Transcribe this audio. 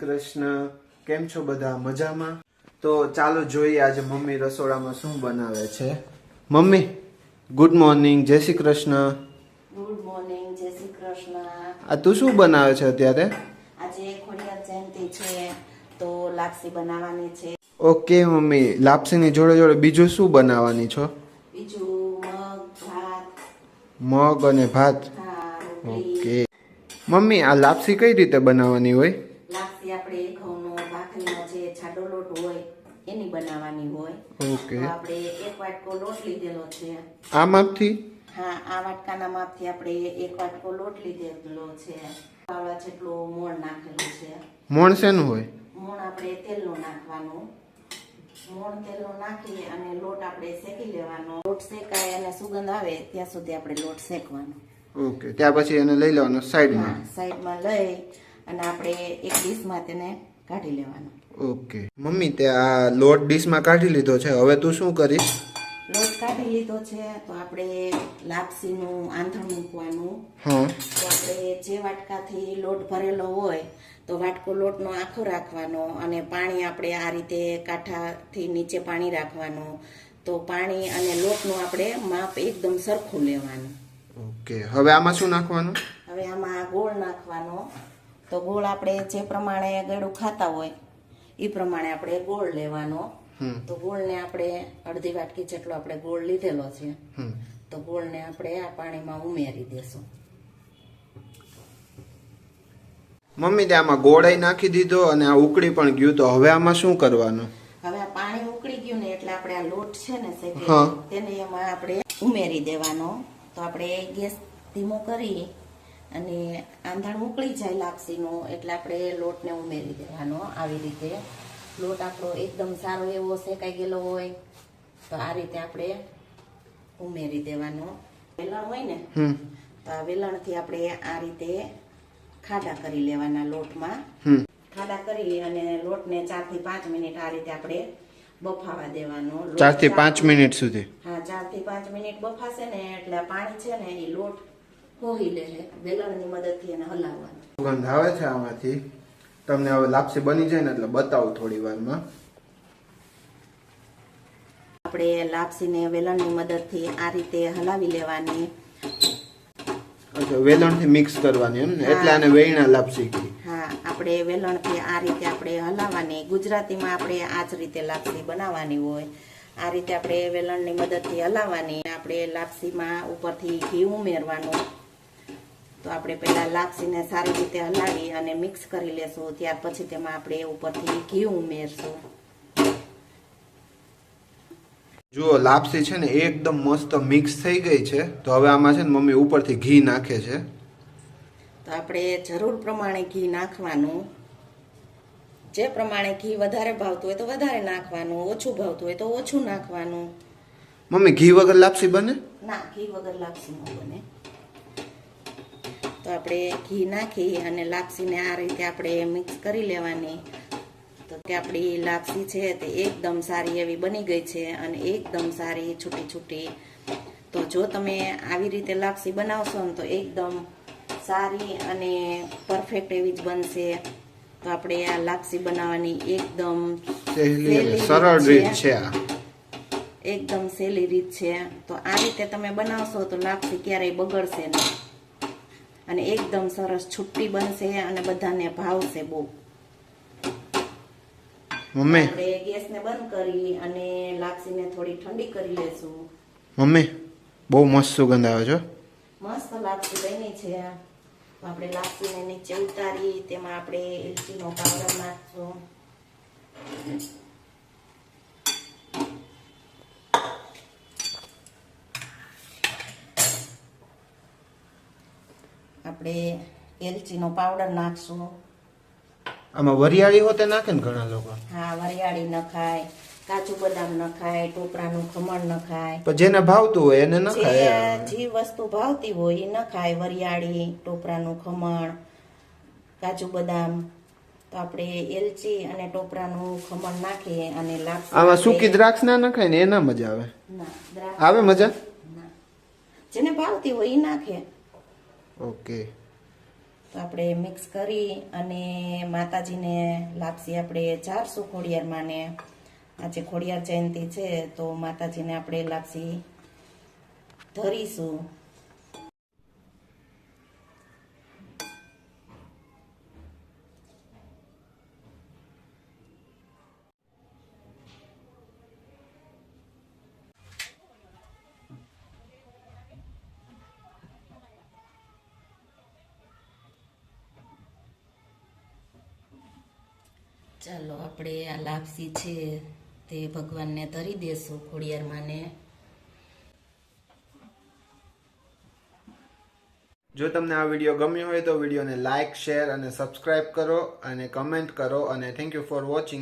કૃષ્ણ. કેમ છો બધા? મજામાં? તો ચાલો જોઈએ આજે મમ્મી રસોડામાં શું બનાવે છે. મમ્મી ગુડ મોર્નિંગ, જય શ્રી કૃષ્ણ. ગુડ મોર્નિંગ, જય શ્રી કૃષ્ણ. આ તું શું બનાવે છે અત્યારે? આજે ખોડિયાર જયંતિ છે તો લાપસી બનાવવાની છે. ઓકે મમ્મી, લાપસીની જોડે જોડે બીજું શું બનાવવાની છો? બીજું મગ, ભાત. મગ અને ભાત. હા, રોટલી. ઓકે મમ્મી, આ લાપસી કઈ રીતે બનાવવાની હોય? લાપસી આપણે ઘઉંનો ભાખરીનો જે જાડો લોટ હોય એની બનાવવાની હોય. ઓકે. તો આપણે એક વાટકો લોટ લીધેલો છે. આ માપથી? હા, આ વાટકાના માપથી આપણે એક વાટકો લોટ લીધેલો છે. પાવડા જેટલું મોણ નાખેલું છે. મોણ શેનું હોય? મોણ આપણે તેલનું નાખવાનું. મોણ તેલનું નાખી અને લોટ આપણે શેકી લેવાનો. લોટ શેકાય અને સુગંધ આવે ત્યાં સુધી આપણે લોટ શેકવાનો. ઓકે, ત્યાર પછી એને લઈ લેવાનો સાઈડમાં. હા, સાઈડમાં લઈ અને આપણે એક ડીશમાં તેને કાઢી લેવાનો. ઓકે મમ્મી, તે આ લોટ ડીશમાં કાઢી લીધો છે, હવે તું શું કરીશ? લોટ કાઢી લીધો છે તો આપણે લાપસીનું આંધણ મૂકવાનું. હા. તો આપણે જે વાટકાથી લોટ ભરેલો હોય તો વાટકો લોટનો આખો રાખવાનો અને પાણી આપણે આ રીતે કાંઠાથી નીચે પાણી રાખવાનું. તો પાણી અને લોટનું આપણે માપ એકદમ સરખું લેવાનું. ઓકે, હવે આમાં શું નાખવાનું? હવે આમાં ગોળ નાખવાનો. તો ગોળ આપણે જે પ્રમાણે ગળું ખાતા હોય એ પ્રમાણે આપણે ગોળ લેવાનો. તો ગોળને આપણે અડધી વાટકી જેટલો આપણે ગોળ લીધેલો છે. તો ગોળને આપણે આ પાણીમાં ઉમેરી દેશું. મમ્મી, તે આમાં ગોળાઈ નાખી દીધો અને આ ઉકળી પણ ગયું, તો હવે આમાં શું કરવાનું? હવે આ પાણી ઉકળી ગયું ને એટલે આપણે આ લોટ છે ને હા. શેકેલો તેને એમાં આપણે ઉમેરી દેવાનો. તો આપણે ગેસ ધીમો કરી અને આંધણ ઉકળી જાય લાપસીનું એટલે આપણે લોટને ઉમેરી દેવાનો. આવી રીતે લોટ આપણો એકદમ સારો એવો શેકાઈ ગયેલો હોય તો આ રીતે આપણે ઉમેરી દેવાનો. વેલણ હોય ને તો આ વેલણથી આપણે આ રીતે ખાડા કરી લેવાના લોટમાં. ખાડા કરી અને લોટને 4 થી 5 મિનિટ આ રીતે આપણે બફાવા દેવાનો. 4 થી 5 મિનિટ સુધી? હા, 4 થી 5 મિનિટ બફાશે ને એટલે પાણી છે ને એ લોટ હોહી લે. વેલણની મદદથી એને હલાવવાનું. સુગંધ આવે છે આમાંથી. તમને હવે લાપસી બની જાય ને એટલે બતાવું થોડી વારમાં. આપણે લાપસીને વેલણની મદદથી આ રીતે હલાવી લેવાની. અચ્છા, વેલણથી મિક્સ કરવાની એમ ને? એટલે આને વેયણા લાપસી કહી. હા, આપણે વેલણથી આ રીતે આપણે હલાવવાની. ગુજરાતીમાં આપણે આ જ રીતે લાપસી બનાવવાની હોય. આ રીતે આપણે વેલણની મદદથી હલાવવાની. આપણે લાપસીમાં ઉપરથી ઘી ઉમેરવાનું. તો આપણે પહેલા લાપસીને સારી રીતે હલાવી અને મિક્સ કરી લેશું. ત્યાર પછી તેમાં આપણે ઉપરથી ઘી ઉમેરશું. જુઓ, લાપસી છે ને એકદમ મસ્ત મિક્સ થઈ ગઈ છે. તો હવે આમાં છે ને મમ્મી ઉપરથી ઘી નાખે છે. તો આપણે જરૂર પ્રમાણે ઘી નાખવાનું. જે પ્રમાણે ઘી વધારે ભાવતું હોય તો વધારે નાખવાનું, ઓછું ભાવતું હોય તો ઓછું નાખવાનું. મમ્મી, ઘી વગર લાપસી બને? ના, ઘી વગર લાપસી ન બને. તો આપણે ઘી નાખી અને લાપસીને આ રીતે આપણે મિક્સ કરી લેવાની. તો કે આપણી લાપસી છે તે એકદમ સારી એવી બની ગઈ છે અને એકદમ સારી છૂટી છૂટી. તો જો તમે આવી રીતે લાપસી બનાવશો ને તો એકદમ સારી અને પરફેક્ટ એવી જ બનશે. તો આપણે આ લાપસી બનાવવાની એકદમ સરળ રીત છે. એકદમ સહેલી રીત છે. તો આ રીતે તમે બનાવશો તો લાપસી ક્યારેય બગડશે નહીં અને એકદમ સરસ છૂટી બનશે અને બધાને ભાવશે બહુ. મમ્મી, આપણે ગેસને બંધ કરી અને લાપસીને થોડી ઠંડી કરી લેશું. મમ્મી, બહુ મસ્ત સુગંધ આવે છે. મસ્ત લાપસી બની છે. તો આપણે લાપસીને નીચે ઉતારી તેમાં આપણે એલચીનો પાવડર નાખશું. આપણે એલચીનો પાવડર નાખશું. આમાં વરિયાળી હોતે નાખે ને ઘણા લોકો? હા, વરિયાળી નખાય, કાજુ બદામ નખાય, ટોપરાનું ખમણ નખાય. પણ જેને ભાવતું હોય એને નખાય. જે વસ્તુ ભાવતી હોય એ નખાય. વરિયાળી, ટોપરાનું ખમણ, કાજુ બદામ. તો આપણે એલચી અને ટોપરાનું ખમણ નાખીએ અને લાપસી. આમાં સૂકી દ્રાક્ષ ના નખાય ને? એના મજા આવે? ના, આવે મજા? ના, જેને ભાવતી હોય એ નાખે. ઓકે, તો આપણે મિક્સ કરી અને માતાજીને લાપસી આપણે ચારશું ખોડિયારમાં ને આજે ખોડિયાર જયંતિ છે તો માતાજીને આપણે લાપસી ધરીશું. ચાલો આપણે આ લાપસી છે તે ભગવાનને ધરી દેશું ખોડિયારમાંને. જો તમને આ વિડીયો ગમ્યો હોય તો વિડીયોને લાઇક, શેર અને સબસ્ક્રાઇબ કરો અને કમેન્ટ કરો અને થેન્ક યુ ફોર વોચિંગ.